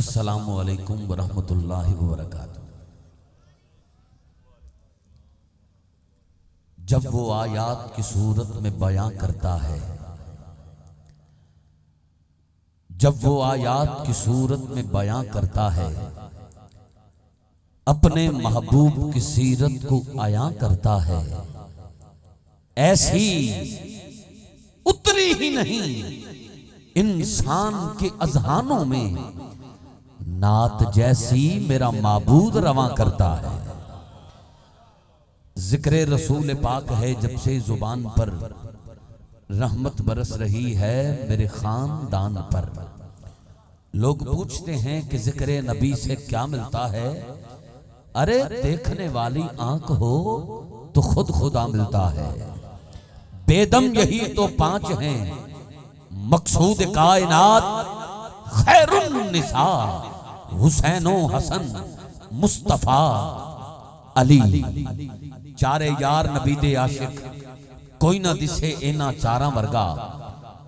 अस्सलामु अलैकुम वरहमतुल्लाहि वबरकातुहू। जब वो आयात की सूरत में बयां करता है, जब वो आयात की सूरत में बयां करता है, अपने महबूब की सीरत को आया करता है, ऐसी उतरी ही नहीं इंसान के अज़हानों में नात जैसी मेरा माबूद रवां करता है। जिक्र रसूल पाक है जब से जुबान पर, रहमत बरस रही है मेरे खानदान पर। लोग पूछते हैं कि जिक्र नबी से क्या मिलता है। अरे देखने वाली आंख हो तो खुद खुदा मिलता है। बेदम यही तो पांच हैं, मकसूद कायनात खैरुन निसा, हुसैनो हसन मुस्तफा अली। चारे यार नबी दे आशिक, कोई ना दिसे इना चारा वर्गा।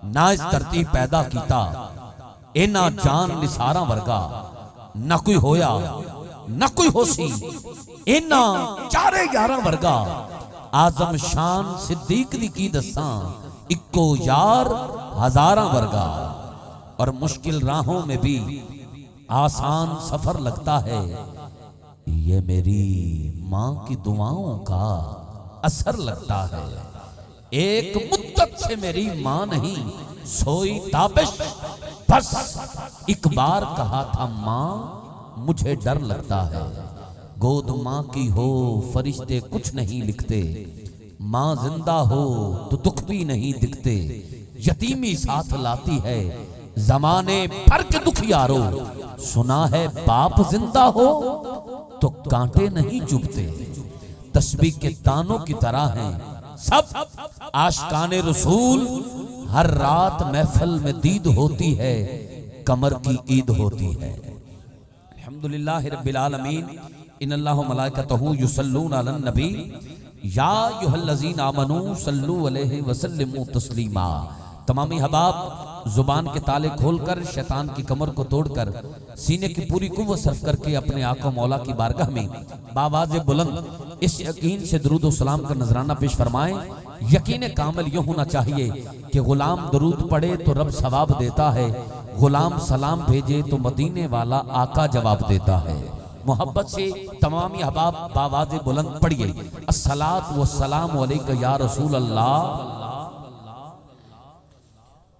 ना इस धरती पैदा कीता इना जान निसारा वर्गा। ना कोई होया ना कोई होसी इना चारे यारा वर्गा। आजम शान सिद्दीक दी की दसा, इक्को यार हजारा वर्गा। और मुश्किल राहों में भी आसान सफर लगता है, ये मेरी मां की दुआओं का असर लगता है। एक मुद्दत से मेरी मां नहीं सोई ताबिश, बस एक बार कहा था मां मुझे डर लगता है। गोद मां की हो फरिश्ते कुछ नहीं लिखते, मां जिंदा हो तो दुख भी नहीं दिखते। यतीमी साथ लाती है जमाने भर के दुख यारो। सुना है बाप जिंदा हो तो कांटे नहीं चुभते। तस्बीह के दानों की तरह हैं सब आशिकाने रसूल। हर रात महफिल में दीद होती है, कमर की ईद होती है। अल्हम्दुलिल्लाह रब्बिल आलमीन। इन्नल्लाह व मलाइकतहू युसल्लूना अलन नबी या अय्युहल्लज़ीना आमनू सल्लू अलैहि वसल्लिमू तस्लीमा। तमामी हबाब जुबान के ताले खोलकर शैतान की कमर को तोड़कर सीने की पूरी कुव्वत सर्फ करके अपने आका मौला की बारगाह में बावाज़े बुलंद इस यकीन से दुरूद व सलाम का नजराना पेश फरमाएं। यकीन कामिल यूं होना चाहिए कि गुलाम दरूद पढ़े तो रब सवाब देता है, गुलाम सलाम भेजे तो मदीने वाला आका जवाब देता है। मोहब्बत से तमामी अहबाब बावाज़े बुलंद पढ़िए, अस्सलात व सलाम अलैका या रसूल अल्लाह।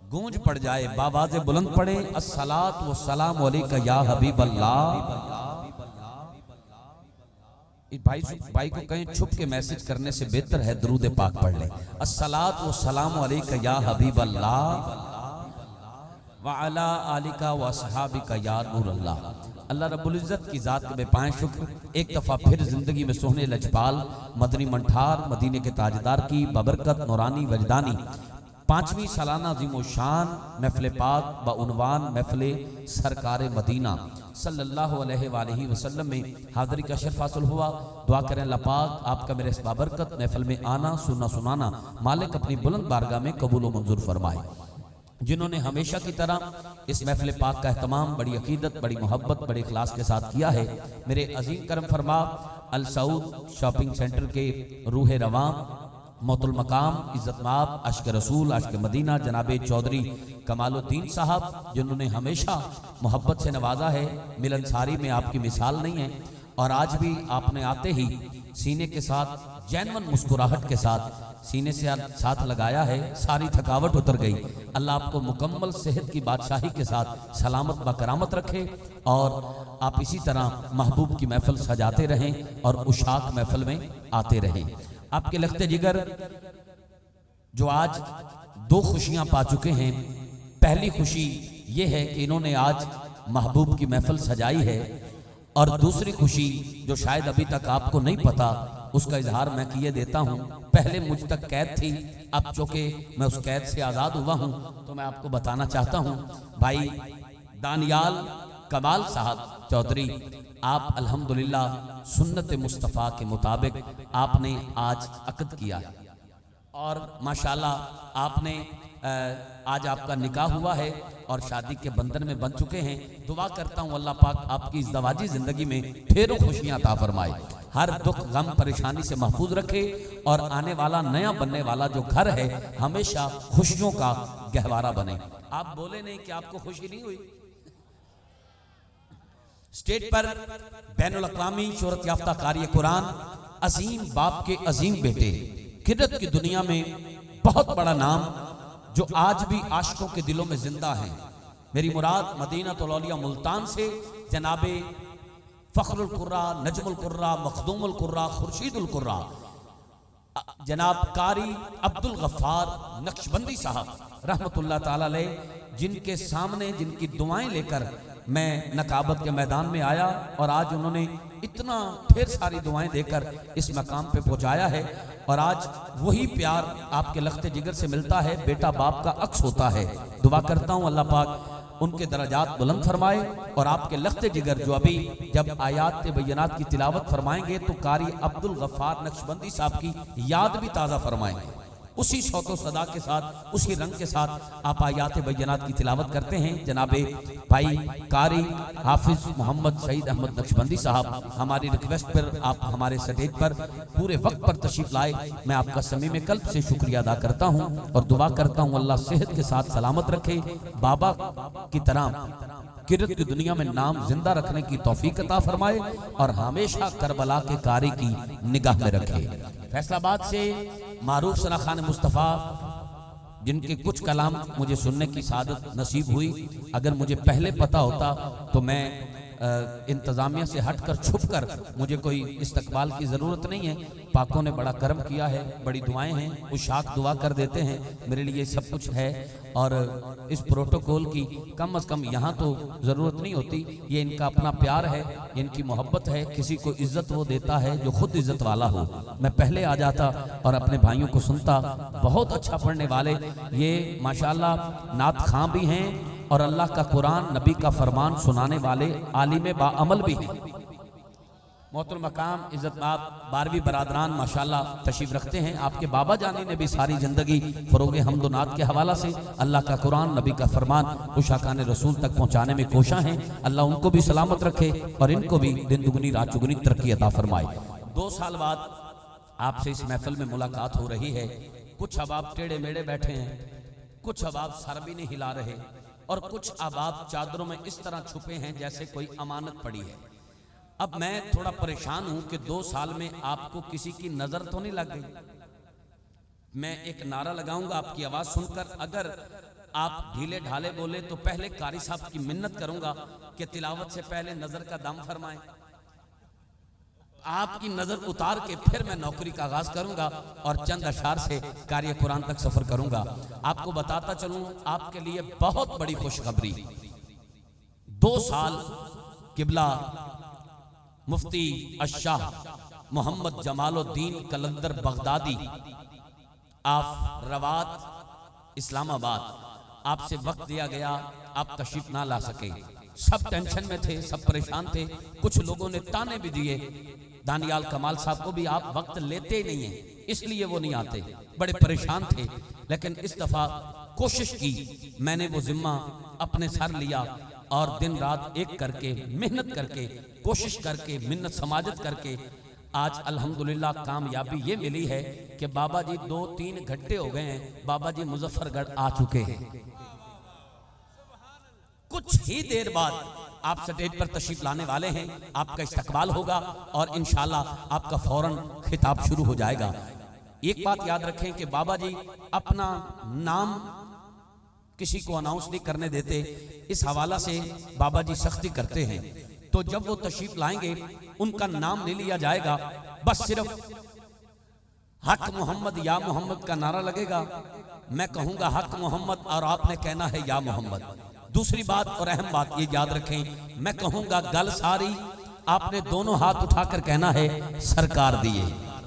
गूंज पड़ जाए, बावाज़े बुलंद पढ़े, अस्सलात व सलाम अलैका या हबीब अल्लाह। भाई को कहीं छुप के मैसेज करने से बेहतर है दरूद पाक पढ़ ले। अस्सलात व सलाम अलैका या हबीब अल्लाह व अला आलिका व असहाबिका या नूर अल्लाह। अल्लाह रब्बुल इज्जत की जात के बेपाएं शुक्र। एक दफा फिर जिंदगी में सोहने लजपाल मदनी मंठार मदीने के ताजदार की बबरकत नूरानी वजदानी 5वीं सालाना अज़ीम शान महफ़िल पाक बउनवान महफ़िल सरकार मदीना सल्लल्लाहु अलैहि वसल्लम में हाज़री का शर्फ हासिल हुआ। दुआ करें अल्लाह पाक आपका मेरे इस बाबरकत महफ़िल में आना सुनना सुनाना मालिक अपनी बुलंद बारगाह में कबूल व मंजूर फरमाए। जिन्होंने हमेशा की तरह इस महफ़िल पाक का एहतमाम बड़ी अकीदत बड़ी मोहब्बत बड़े इखलास के साथ किया है, मेरे अजीम करम फरमा अल सऊद शॉपिंग सेंटर के रूह रवां मोतुल मकाम इज्जत माब अश्क रसूल अश्क मदीना जनाबे चौधरी कमालुद्दीन साहब, जिन्होंने हमेशा मोहब्बत से नवाजा है। मिलनसारी में आपकी मिसाल नहीं है और आज भी आपने आते ही सीने के साथ जैनवन मुस्कुराहट के साथ सीने से साथ लगाया है। सारी थकावट उतर गई। अल्लाह आपको मुकम्मल सेहत की बादशाही के साथ सलामत बकरामत रखे और आप इसी तरह महबूब की महफिल सजाते रहें और उशाक महफिल में आते रहें। आपके लगते जिगर जो आज 2 खुशियां पा चुके हैं। पहली खुशी ये है कि इन्होंने आज महबूब की महफिल सजाई है और दूसरी खुशी जो शायद अभी तक आपको नहीं पता उसका इजहार मैं किए देता हूं। पहले मुझ तक कैद थी, अब चूंकि मैं उस कैद से आज़ाद हुआ हूं तो मैं आपको बताना चाहता हूं। भाई दानियाल कमाल साहब चौधरी, आप अल्हम्दुलिल्लाह सुन्नत मुस्तफ़ा के मुताबिक आपने आज अक़द किया है और माशाल्लाह आपने आज आपका निकाह हुआ है और शादी के बंधन में बन चुके हैं। दुआ करता हूँ अल्लाह पाक आपकी इस दवाजी जिंदगी में ढेरों खुशियां अता फरमाए, हर दुख गम परेशानी से महफूज रखे और आने वाला नया बनने वाला जो घर है हमेशा खुशियों का गहवारा बने। आप बोले नहीं कि आपको खुशी नहीं हुई। स्टेज पर बैनुल अक़वामी शोहरत याफ्ता कारी कुरान, अजीम बाप के अजीम बेटे, किरत की दुनिया में बहुत बड़ा नाम जो आज भी आशिकों के दिलों में जिंदा है। मेरी मुराद मदीनतुल औलिया मुल्तान से जनाबे फखरुल कुर्रा, नजमुल कुर्रा, मखदूमुल कुर्रा, खुर्शीदुल कुर्रा जनाब कारी अब्दुल गफ्फार नक्शबंदी साहब रहमतुल्लाह ताला अलैह, जिनके सामने जिनकी दुआएं लेकर मैं नकाबत के मैदान में आया और आज उन्होंने इतना ढेर सारी दुआएं देकर इस मकाम पे पहुंचाया है। और आज वही प्यार आपके लख्ते जिगर से मिलता है, बेटा बाप का अक्स होता है। दुआ करता हूं अल्लाह पाक उनके दर्जात बुलंद फरमाए और आपके लख्ते जिगर जो अभी जब आयात बय्यनात की तिलावत फरमाएंगे तो कारी अब्दुल गफ्फार नक्शबंदी साहब की याद भी ताज़ा फरमाएंगे। उसी शौक़ सदा के साथ, उसी रंग के साथ आप आयात बय्यनात की तिलावत करते हैं। जनाबे भाई कारी हाफिज मोहम्मद सईद अहमद नक्शबंदी साहब, हमारी रिक्वेस्ट पर आप हमारे स्टेज पर पूरे वक्त पर तशरीफ लाए। मैं आपका समी में कल्ब से शुक्रिया अदा करता हूं और दुआ करता हूं अल्लाह सेहत के साथ सलामत रखे, बाबा की तरह किरत की दुनिया में नाम जिंदा रखने की तौफीक अता फरमाए और हमेशा करबला के कारी की निगाह में रखे। फैसलाबाद से मारूफ सना खान मुस्तफ़ा, जिनके कुछ कलाम मुझे सुनने की सादत नसीब हुई, अगर मुझे पहले पता होता तो मैं इंतज़ामिया से हटकर छुपकर, मुझे कोई इस्तकबाल की ज़रूरत नहीं है। पाकों ने बड़ा करम किया है, बड़ी दुआएं हैं, उशाक दुआ कर देते हैं, मेरे लिए सब कुछ है। और इस प्रोटोकॉल की कम अज़ कम यहाँ तो ज़रूरत नहीं होती, ये इनका अपना प्यार है, इनकी मोहब्बत है। किसी को इज़्ज़त वो देता है जो खुद इज़्ज़त वाला हो। मैं पहले आ जाता और अपने भाइयों को सुनता। बहुत अच्छा पढ़ने वाले ये माशाअल्लाह नात खां भी हैं और अल्लाह का कुरान नबी का फरमान सुनाने वाले आलिम बाअमल भी हैं। मोहतरम मकाम इज़्ज़तमाब बारहवीं बरादरान माशाअल्लाह तशरीफ रखते हैं। आपके बाबा जानी ने भी सारी ज़िंदगी फ़रोग़ हम्द व नात के हवाला से अल्लाह का कुरान नबी का फरमान उशाकान रसूल तक पहुँचाने में कोशा हैं। अल्लाह उनको भी सलामत रखे और इनको भी दिन दुगनी रात चुगनी तरक्की अता फरमाए। 2 साल बाद आपसे इस महफिल में मुलाकात हो रही है। कुछ अहबाब टेढ़े मेढ़े बैठे हैं, कुछ अहबाब सर भी नहीं हिला रहे और कुछ अहबाब चादरों में इस तरह छुपे हैं जैसे कोई अमानत पड़ी है। अब मैं थोड़ा परेशान हूं कि 2 साल में आपको किसी की नजर तो नहीं लग गई। मैं एक नारा लगाऊंगा आपकी आवाज सुनकर, अगर आप ढीले ढाले बोले तो पहले कारी साहब की मिन्नत करूंगा कि तिलावत से पहले नजर का दाम फरमाएं। आपकी नजर उतार के फिर मैं नौकरी का आगाज करूंगा और चंद अशार से कार्य कुरान तक सफर करूंगा। आपको बताता चलूं आपके लिए बहुत बड़ी खुशखबरी। 2 साल किबला मुफ्ती अशाह मोहम्मद जमालुद्दीन कलंदर बगदादी आप रवात इस्लामाबाद, आपसे वक्त दिया गया, आप तशरीफ ना ला सके। सब टेंशन में थे, सब परेशान थे। कुछ लोगों ने ताने भी दिए, दानियाल कमाल साहब को भी आप वक्त लेते ही नहीं है इसलिए वो नहीं आते, बड़े परेशान थे। लेकिन इस दफा कोशिश की, मैंने वो जिम्मा अपने सर लिया और दिन रात एक करके मेहनत करके कोशिश करके मिन्नत समाजत करके आज अल्हम्दुलिल्लाह कामयाबी ये मिली है कि बाबा जी 2-3 घंटे हो गए हैं, बाबा जी मुजफ्फरगढ़ आ चुके हैं। कुछ ही देर बाद आप स्टेज पर तशरीफ लाने वाले हैं, आपका इस्तकबाल होगा और इंशाल्लाह आपका फौरन खिताब शुरू हो जाएगा। एक बात याद रखें कि बाबा जी अपना नाम किसी को अनाउंस नहीं करने देते, इस हवाला से बाबा जी सख्ती करते हैं। तो जब वो तशरीफ लाएंगे उनका नाम नहीं लिया जाएगा, बस सिर्फ हक मोहम्मद या मोहम्मद का नारा लगेगा। मैं कहूंगा हक मोहम्मद और आपने कहना है या मोहम्मद। दूसरी बात और अहम बात ये याद रखें, मैं कहूंगा गल सारी, आपने दोनों हाथ उठाकर कहना है सरकार दिए।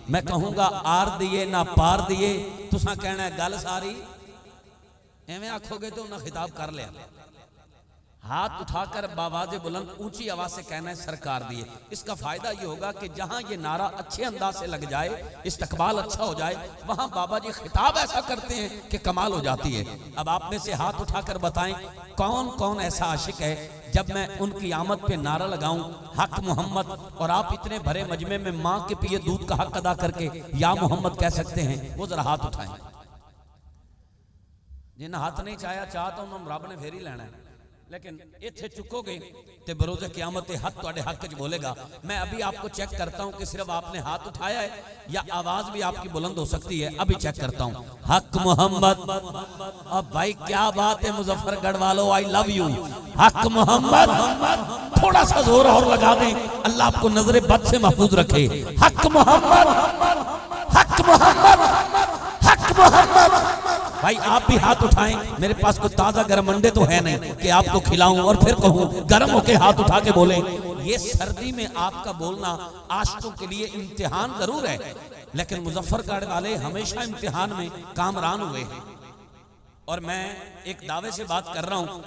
मैं कहूंगा आर दिए ना पार दिए, तुसा कहना है गल सारी। एवें आखोगे तो उन्हें खिताब कर लिया। हाथ उठाकर बावाज़े बुलंद ऊंची आवाज से कहना है सरकार दिए। इसका फायदा ये होगा कि जहां ये नारा अच्छे अंदाज से लग जाए, इस्तकबाल अच्छा हो जाए, वहां बाबा जी खिताब ऐसा करते हैं कि कमाल हो जाती है। अब आप में से हाथ उठाकर बताएं कौन कौन ऐसा आशिक है जब मैं उनकी आमद पे नारा लगाऊं हक मोहम्मद, और आप इतने भरे मजमे में माँ के पिए दूध का हक अदा करके या मोहम्मद कह सकते हैं, वो जरा हाथ उठाएं। जिन्हें हाथ नहीं चाया चाह तो उन्होंने रब ने फेर ही लेना है, लेकिन इत्थे चुकोगे तो बरोज़े क़यामत हक तुहाडे हक च बोलेगा। मैं अभी आपको चेक करता हूं कि सिर्फ आपने हाथ उठाया है या आवाज भी आपकी बुलंद हो सकती है। अभी चेक करता हूं। हक मोहम्मद। अब भाई क्या बात है मुजफ्फरगढ़ वालों, आई लव यू। हक मोहम्मद। थोड़ा सा जोर और लगा दें, अल्लाह आपको नजरे बद से महफूज रखे। हक मोहम्मद, हक मोहम्मद, हक मोहम्मद। भाई आप भी हाथ उठाएं। मेरे पास कोई ताजा गरम अंडे तो है नहीं कि आपको खिलाऊं और फिर कहूं गरम होके हाथ उठा के बोले। ये सर्दी में आपका बोलना आशिकों के लिए इम्तिहान जरूर है, लेकिन मुजफ्फरगढ़ वाले हमेशा इम्तिहान में कामरान हुए हैं। और मैं एक दावे से बात कर रहा हूं,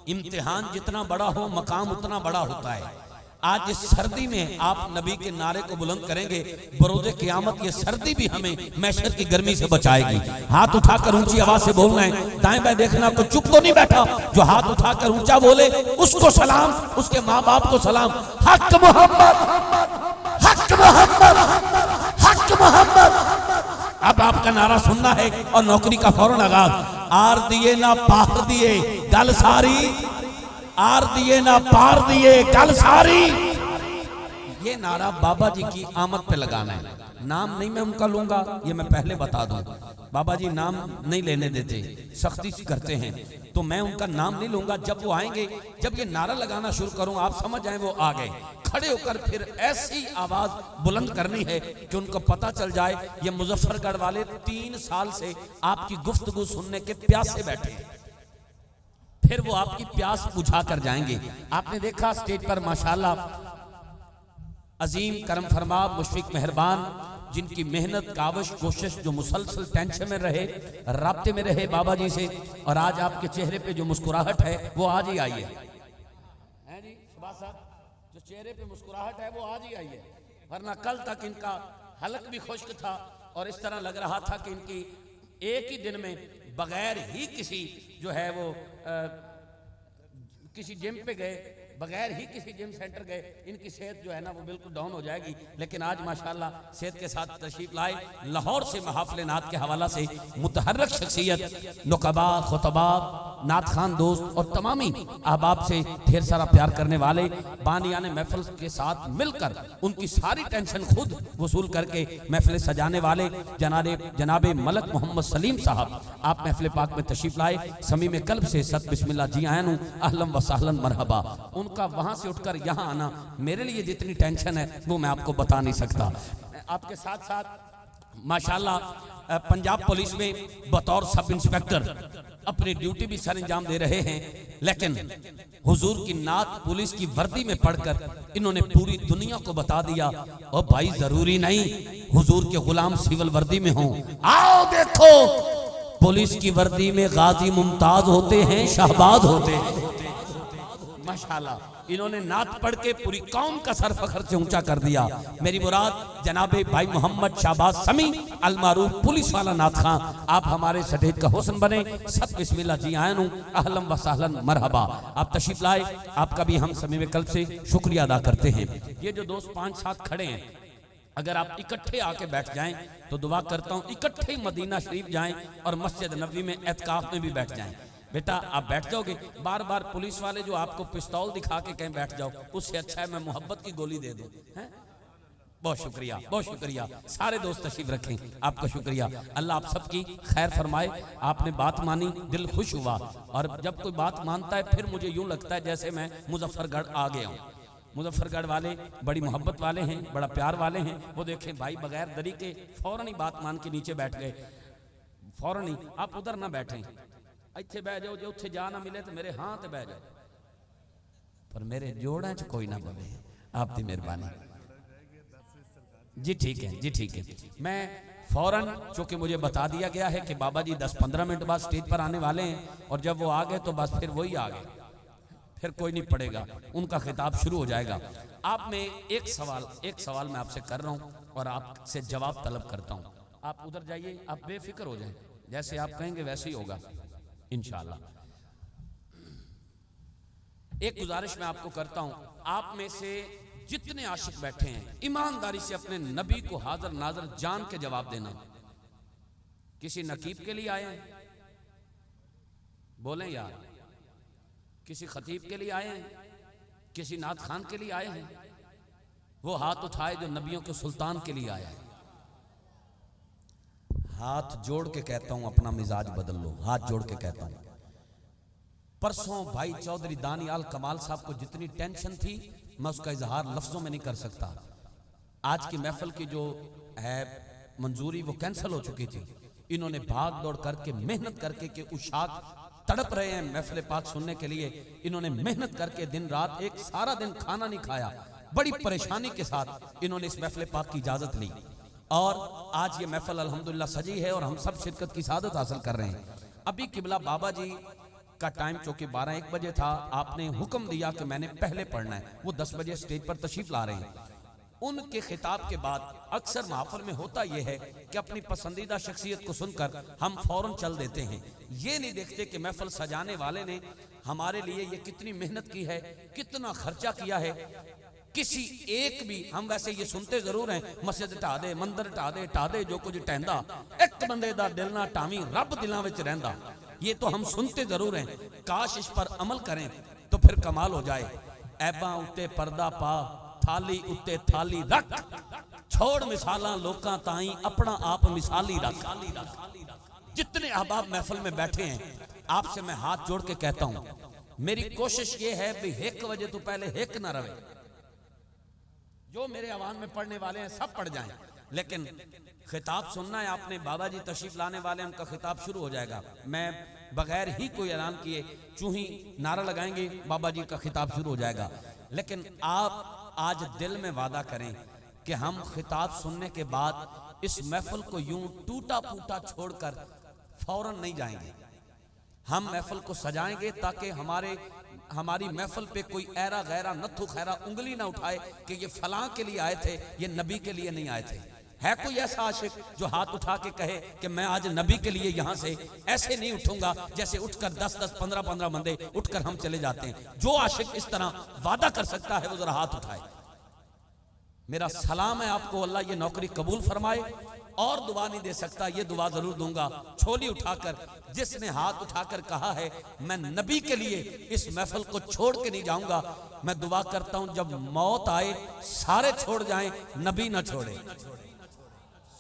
इम्तिहान जितना बड़ा हो मकाम उतना बड़ा होता है। आज इस सर्दी में आप नबी के नारे को बुलंद करेंगे, बरोज़े क़यामत ये सर्दी भी हमें मैशर की गर्मी से बचाएगी। हाथ उठाकर ऊंची आवाज से बोलना है, दाएं बाएं देखना, कोई चुप तो नहीं बैठा। जो हाथ उठाकर ऊंचा बोले उसको सलाम, उसके माँ बाप को सलाम। हक मोहम्मद, हक मोहम्मद, हक मोहम्मद। अब आपका नारा सुनना है और नौकरी का फौरन आगाज। आर दिए ना पार दिए गल सारी, आर दिए ना पार दिए गल सारी। ये नारा बाबा जी की आमद पे लगाना है। नाम नहीं मैं उनका लूंगा, ये मैं पहले बता दूं। बाबा जी नाम नहीं लेने देते, सख्ती से करते हैं, तो मैं उनका नाम नहीं लूंगा। जब वो आएंगे, जब ये नारा लगाना शुरू करूं, आप समझ जाएं वो आ गए। खड़े होकर फिर ऐसी आवाज बुलंद करनी है कि उनको पता चल जाए ये मुजफ्फरगढ़ वाले 3 साल से आपकी गुफ्तगू सुनने के प्यासे बैठे हैं। फिर वो आपकी प्यास बुझा कर जाएंगे। आपने देखा स्टेज पर माशाल्लाह अजीम करम फरमा मुशफिक मेहरबान, जिनकी मेहनत काविश कोशिश जो मुसलसल टेंशन में रहे, राब्ते में रहे बाबा जी से, और आज आपके चेहरे पे जो मुस्कुराहट है वो आज ही आई है जी सुभाष साहब, जो चेहरे पे मुस्कुराहट है वो आज ही आई है, वरना कल तक इनका हलक भी खुश्क था और इस तरह लग रहा था कि इनकी एक ही दिन में बगैर ही किसी जो है वो किसी जिम पे गए, बगैर ही किसी जिम सेंटर गए, इनकी सेहत जो है ना वो बिल्कुल डाउन हो जाएगी। लेकिन आज माशाल्लाह सेहत के साथ तशरीफ लाए। लाहौर से महफिल नात के हवाला से मुतहर्रक शख्सियत, नुकबा, खुतबा, नात खान दोस्त और तमामी अहबाब से ढेर सारा प्यार करने वाले बानियाने महफिल के साथ मिलकर उनकी सारी टेंशन खुद वसूल करके महफिल सजाने वाले जनाबे मलक मोहम्मद सलीम साहब, आप महफिल पाक में तशरीफ लाए। समी में कल्ब से सत बिस्मिल्लाह जी आयन अहलम व सहलन मरहबा। उनका वहां से उठकर यहाँ आना मेरे लिए जितनी टेंशन है वो मैं आपको बता नहीं सकता। आपके साथ साथ माशाल्लाह पंजाब पुलिस में बतौर सब इंस्पेक्टर अपनी ड्यूटी भी सर अंजाम दे रहे हैं, लेकिन हुजूर की नात पुलिस की वर्दी में पढ़कर इन्होंने पूरी दुनिया को बता दिया, और भाई जरूरी नहीं हुजूर के गुलाम सिविल वर्दी में हों। आओ देखो पुलिस की वर्दी में गाजी मुमताज होते हैं, शहबाज होते हैं। माशाल्लाह इन्होंने नात पढ़ के पूरी कौम का सर फखर से ऊंचा कर दिया। मेरी मुराद जनाबे भाई मोहम्मद शाहबाज समी अलमारूफ पुलिस वाला नात खां, आप हमारे स्टेज का हुस्न बने। सत बिस्मिल्लाह जी आयन अहलम व सहलन मरहबा। आप तशरीफ लाए, आपका भी हम समी में कल्ब से शुक्रिया अदा करते हैं। ये जो दोस्त 5-7 खड़े हैं, अगर आप इकट्ठे आके बैठ जाएं तो दुआ करता हूं इकट्ठे मदीना शरीफ जाएं और मस्जिद नबवी में एतकाफ में भी बैठ जाएं। बेटा आप बैठ जाओगे, बार बार पुलिस वाले जो आपको पिस्तौल दिखा के कहीं बैठ जाओ, उससे अच्छा है मैं मोहब्बत की गोली दे दूं। बहुत शुक्रिया, बहुत शुक्रिया। सारे दोस्त तशरीफ रखें, आपका शुक्रिया। अल्लाह आप सबकी खैर फरमाए। आपने बात मानी, दिल खुश हुआ, और जब कोई बात मानता है फिर मुझे यूं लगता है जैसे मैं मुजफ्फरगढ़ आ गया हूँ। मुजफ्फरगढ़ वाले बड़ी मोहब्बत वाले हैं, बड़ा प्यार वाले हैं। वो देखें भाई बगैर दरी के फौरन ही बात मान के नीचे बैठ गए, फौरन ही। आप उधर ना बैठें, इत्थे बह जाओ, जो उत्थे जा ना मिले तो मेरे हाँ ते बह जाओ, पर मेरे जोड़ा च कोई ना बवे। आपकी मेहरबानी जी। ठीक है जी, ठीक है। मैं फौरन, चूंकि मुझे बता दिया गया है कि बाबा जी 10-15 मिनट बाद स्टेज पर आने वाले हैं, और जब वो आ गए तो बस फिर वही आ गए, फिर कोई नहीं पढ़ेगा, उनका खिताब शुरू हो जाएगा। आप में एक सवाल मैं आपसे कर रहा हूं और आपसे जवाब तलब करता हूं। आप उधर जाइए, आप बेफिक्र हो जाएं, जैसे आप कहेंगे वैसे ही होगा इंशाअल्लाह। एक गुजारिश मैं आपको करता हूं, आप में से जितने आशिक बैठे हैं ईमानदारी से अपने नबी को हाजिर नाजर जान के जवाब देना। किसी नकीब के लिए आए हैं? बोलें यार। किसी खतीब के लिए आए हैं? किसी नात खान के लिए आए हैं? वो हाथ उठाए जो नबियों के सुल्तान के लिए आया है। हाथ जोड़ के कहता हूं अपना मिजाज बदल लो, हाथ जोड़ के कहता हूं। परसों भाई चौधरी दानियाल कमाल साहब को जितनी टेंशन थी मैं उसका इजहार लफ्जों में नहीं कर सकता। आज की महफिल की जो है मंजूरी वो कैंसिल हो चुकी थी। इन्होंने भाग दौड़ करके मेहनत करके कि उशाक तड़प रहे हैं महफिल पाक सुनने के लिए, इन्होंने मेहनत करके दिन रात एक सारा दिन खाना नहीं खाया, बड़ी परेशानी के साथ इन्होंने इस महफिल पाक की इजाजत ली और आज ये महफिल अल्हम्दुलिल्लाह सजी है और हम सब शिरकत की सादत हासिल कर रहे हैं। अभी किबला बाबा जी का टाइम चूंकि 12-1 बजे था, आपने हुक्म दिया कि मैंने पहले पढ़ना है, वो 10 बजे स्टेज पर तशरीफ ला रहे हैं। उनके खिताब के बाद अक्सर महफिल में होता यह है कि अपनी पसंदीदा शख्सियत को सुनकर हम फौरन चल देते हैं, ये नहीं देखते कि महफिल सजाने वाले ने हमारे लिए ये कितनी मेहनत की है, कितना खर्चा किया है। किसी एक भी, हम वैसे ये सुनते जरूर हैं मस्जिद ढा दे, मंदिर ढा दे जो कुछ टहंदा, एक बंदे दा दिल ना टावी रब दिलों विच रहिंदा, ये तो हम सुनते जरूर हैं। काश इस पर अमल करें तो फिर कमाल हो जाए। ऐबां उत्ते पर्दा पा, थाली उत्ते थाली रख, छोड़ मिसालां लोकां ताई अपना आप मिसाली रख। जितने अहबाब महफिल में बैठे हैं आपसे मैं हाथ जोड़ के कहता हूं, मेरी कोशिश ये है भी 1 बजे तो पहले हिक ना रहे। जो मेरे आवान में पढ़ने वाले हैं सब पढ़ जाएं, लेकिन खिताब सुनना है आपने। बाबा जी तशरीफ लाने वाले, उनका खिताब शुरू हो जाएगा। मैं बगैर ही कोई ऐलान किए चूं ही नारा लगाएंगे बाबा जी का खिताब शुरू हो जाएगा। लेकिन आप आज दिल में वादा करें कि हम खिताब सुनने के बाद इस महफिल को यूं टूटा फूटा छोड़कर फौरन नहीं जाएंगे। हम महफिल को सजाएंगे ताकि हमारी महफिल पे कोई ऐरा गैरा नथु खैरा उंगली ना उठाए कि ये फलां के लिए आए थे, ये नबी के लिए नहीं आए थे। है कोई ऐसा आशिक जो हाथ उठा के कहे कि मैं आज नबी के लिए यहां से ऐसे नहीं उठूंगा जैसे उठकर 10-10, 15-15 बंदे उठकर हम चले जाते हैं? जो आशिक इस तरह वादा कर सकता है वो जरा हाथ उठाए। मेरा सलाम है आपको, अल्लाह ये नौकरी कबूल फरमाए। और दुआ नहीं दे सकता, ये दुआ जरूर दूंगा। छोली उठाकर जिसने हाथ उठाकर कहा है मैं नबी के लिए इस महफिल को छोड़ के नहीं जाऊंगा, मैं दुआ करता हूं जब मौत आए सारे छोड़ जाएं, नबी ना छोड़े।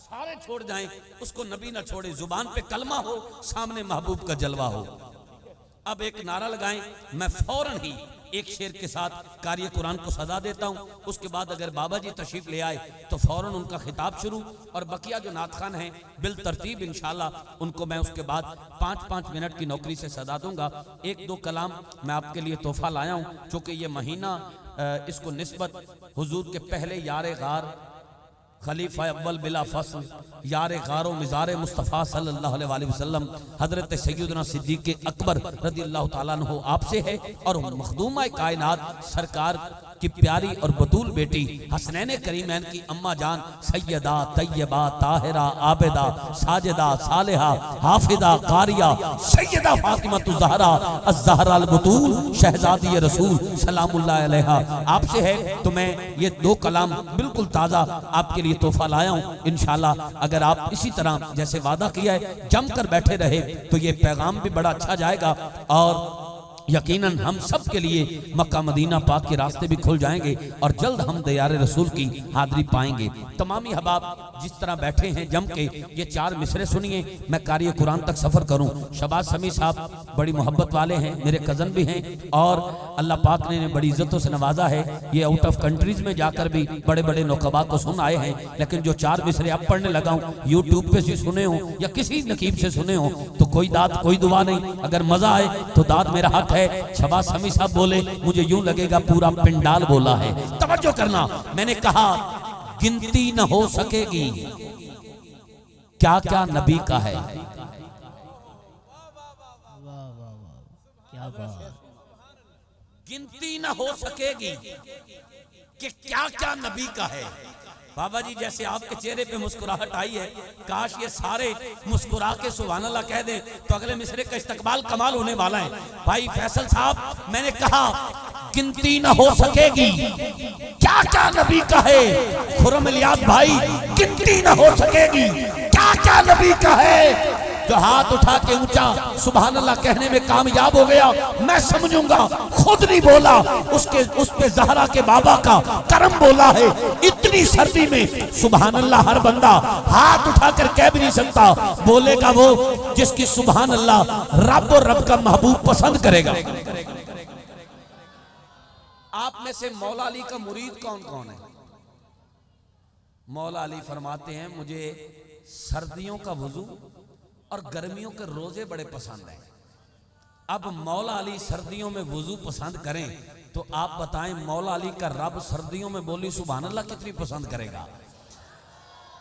सारे छोड़ जाएं, उसको नबी ना छोड़े। जुबान पे कलमा हो, सामने महबूब का जलवा हो। अब एक नारा लगाएं, मैं फौरन ही एक शेर के साथ कार्य कुरान को सजा देता हूं। उसके बाद अगर बाबा जी तशरीफ ले आए तो फौरन उनका खिताब शुरू, और बकिया जो नात खान हैं बिल तरतीब इंशाल्लाह उनको मैं उसके बाद 5-5 मिनट की नौकरी से सजा दूंगा। 1-2 कलाम मैं आपके लिए तोहफा लाया हूं, चूंकि ये महीना इसको निस्बत हुजूर के पहले यारे गार खलीफा अव्वल बिला फसल यार गारो मिज़ार मुस्तफ़ा सल्लल्लाहु अलैहि वसल्लम हजरत सैयदना सिद्दीक़ अकबर रज़ियल्लाहु ताला अन्हु आपसे है, और मखदूमा कायनात सरकार की प्यारी और बतूल बेटी हसनैन करीमैन की अम्मा जान सैयदा तैयबा ताहिरा आबिदा साजिदा सालिहा हाफिदा कारिया सैयदा फातिमा ज़हरा अज़-ज़हरा अल-बतूल शहजादी रसूल सलामुल्लाह अलैहा आपसे है। तो मैं ये 2 कलाम बिल्कुल ताज़ा आपके लिए तोहफा लाया हूँ। इंशाल्लाह अगर आप इसी तरह जैसे वादा किया है जमकर बैठे रहे तो ये पैगाम भी बड़ा अच्छा जाएगा, और यकीनन हम सब के लिए मक्का मदीना पाक के रास्ते भी खुल जाएंगे और जल्द हम दयारे रसूल की हाजिरी पाएंगे। तमामी हबाब जिस तरह बैठे हैं जम के, ये 4 मिसरे सुनिए, मैं कार्य कुरान तक सफर करूं। शबाज समी साहब बड़ी मोहब्बत वाले हैं, मेरे कज़न भी हैं, और अल्लाह पाक ने बड़ी इज्जतों से नवाजा है। ये आउट ऑफ कंट्रीज में जाकर भी बड़े बड़े नौकबा को सुन आए हैं, लेकिन जो 4 मिसरे अब पढ़ने लगा हूँ यूट्यूब पे से सुने हो या किसी नकीब से सुने हो तो कोई दाद कोई दुआ नहीं। अगर मजा आए तो दाद मेरा हक है। शबाज समी साहब बोले, मुझे यूं लगेगा पूरा पिंडाल बोला है। तवज्जो करना, मैंने कहा गिनती न हो सकेगी क्या क्या नबी का है। गिनती ना हो सकेगी कि क्या क्या नबी का है। बाबा जी जैसे आपके चेहरे पे मुस्कुराहट आई है, काश ये सारे मुस्कुरा के सुभान अल्लाह कह दें तो अगले मिसरे का इस्तकबाल कमाल होने वाला है। भाई फैसल साहब, मैंने कहा गिनती ना हो सकेगी क्या क्या नबी का है। खुर्रम इलियास भाई, गिनती ना हो सकेगी क्या क्या नबी का है। जो हाथ उठा के ऊंचा सुभान अल्लाह कहने में कामयाब हो गया, मैं समझूंगा खुद नहीं बोला, उसके उस पे ज़हरा के बाबा का करम बोला है। इतनी सर्दी में सुभान अल्लाह हर बंदा हाथ उठाकर कह भी नहीं सकता, बोलेगा वो जिसकी सुभान अल्लाह रब और रब का महबूब पसंद करेगा। आप में से मौला अली का मुरीद कौन कौन है? मौला अली फरमाते हैं मुझे सर्दियों का वुजू और गर्मियों के रोजे बड़े पसंद हैं। अब मौला अली सर्दियों में वुजू पसंद करें तो आप बताएं मौला अली का रब सर्दियों में बोली सुभान अल्लाह कितनी पसंद करेगा।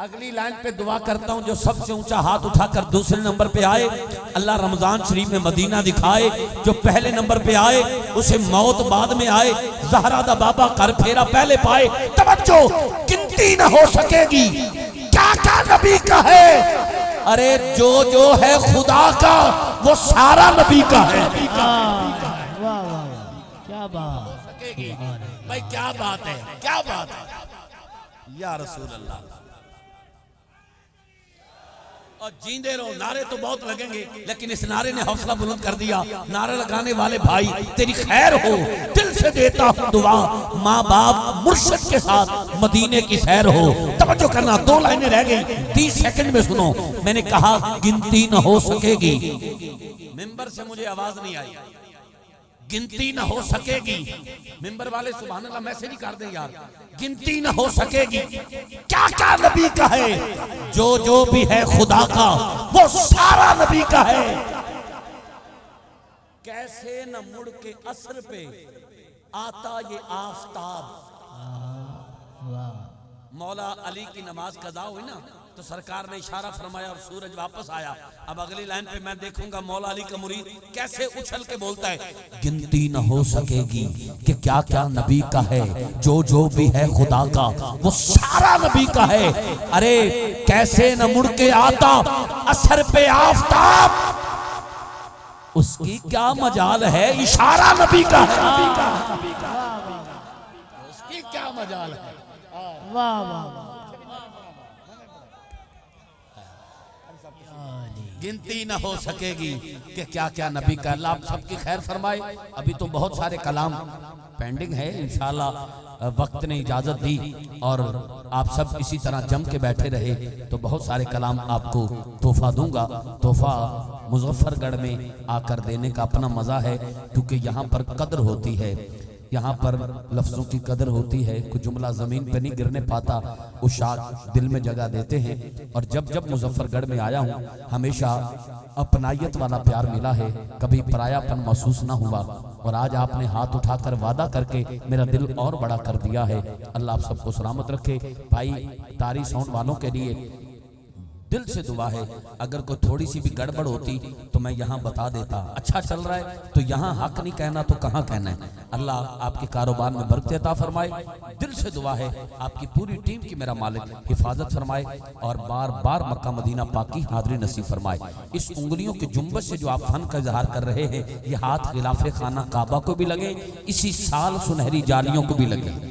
अगली लाइन पे दुआ करता हूं, जो सबसे ऊंचा हाथ उठाकर दूसरे नंबर पे आए अल्लाह रमजान शरीफ में मदीना दिखाए, जो पहले नंबर पे आए उसे मौत बाद में आए, ज़हरा दा बाबा कर फेरा पहले पाए। तवज्जो, गिनती न हो सकेगी क्या क्या नबी का है। अरे जो जो है खुदा का वो सारा नबी का है। वाह वाह वाह, क्या बात भाई, क्या बात है, क्या बात है या रसूल अल्लाह। और जींदे रहो, नारे तो बहुत लगेंगे लेकिन इस नारे ने हौसला बुलंद कर दिया। नारे लगाने वाले भाई तेरी खैर हो, दिल से देता हूं दुआ, माँ बाप मुर्शिद के साथ मदीने की सैर हो। तवज्जो करना, 2 लाइनें रह गई, 30 सेकंड में सुनो। मैंने कहा गिनती न हो सकेगी, मिंबर से मुझे आवाज नहीं आई, गिनती न हो सकेगी। मिंबर वाले सुभान अल्लाह मैसेज ही कर दे यार, गिनती न हो सकेगी क्या क्या नबी का है। जो जो भी है खुदा का वो सारा नबी का है। कैसे न मुड़ के असर पे आता ये आफताब। मौला अली की नमाज कज़ा हुई ना तो सरकार ने इशारा फरमाया और सूरज वापस आया। अब अगली लाइन पे मैं देखूंगा मौला अली का मुरीद कैसे उछल के बोलता है, गिनती न हो सकेगी कि क्या क्या नबी का है। जो जो भी है खुदा का वो सारा नबी का है। अरे कैसे न मुड़ के आता असर पे आफताब, उसकी क्या मजाल है, इशारा नबी का है। उसकी क्या मजाल है। वाह वाह, गिनती न हो सकेगी कि क्या क्या नबी का। अल्लाह आप सबकी खैर फरमाए। अभी तो बहुत सारे कलाम पेंडिंग है, इंशाल्लाह वक्त ने इजाजत दी और आप सब इसी तरह जम के बैठे रहे तो बहुत सारे कलाम आपको तोहफा दूंगा। तोहफा मुजफ्फरगढ़ में आकर देने का अपना मजा है, क्योंकि यहाँ पर कदर होती है, यहाँ पर लफ्ज़ों की कदर होती है। कुछ जुमला ज़मीन पे नहीं गिरने पाता, उशाक दिल में जगह देते हैं। और जब जब मुजफ्फरगढ़ में आया हूँ हमेशा अपनायत वाला प्यार मिला है, कभी परायापन महसूस ना हुआ। और आज आपने हाथ उठाकर वादा करके मेरा दिल और बड़ा कर दिया है। अल्लाह आप सबको सलामत रखे। भाई तारी साउंड वालों के लिए दिल से दुआ है, अगर कोई थोड़ी सी भी गड़बड़ होती तो मैं यहाँ बता देता। अच्छा चल रहा है तो यहाँ हक नहीं कहना तो कहाँ कहना है। अल्लाह आपके कारोबार में बरकत अता फरमाए। दिल से दुआ है आपकी पूरी टीम की मेरा मालिक हिफाजत फरमाए और बार बार मक्का मदीना पाक की हाज़िरी नसीब फरमाए। इस उंगलियों के जुम्बश से जो आप फन का इजहार कर रहे हैं, ये हाथ खिलाफे खाना काबा को भी लगे, इसी साल सुनहरी जालियों को भी लगे।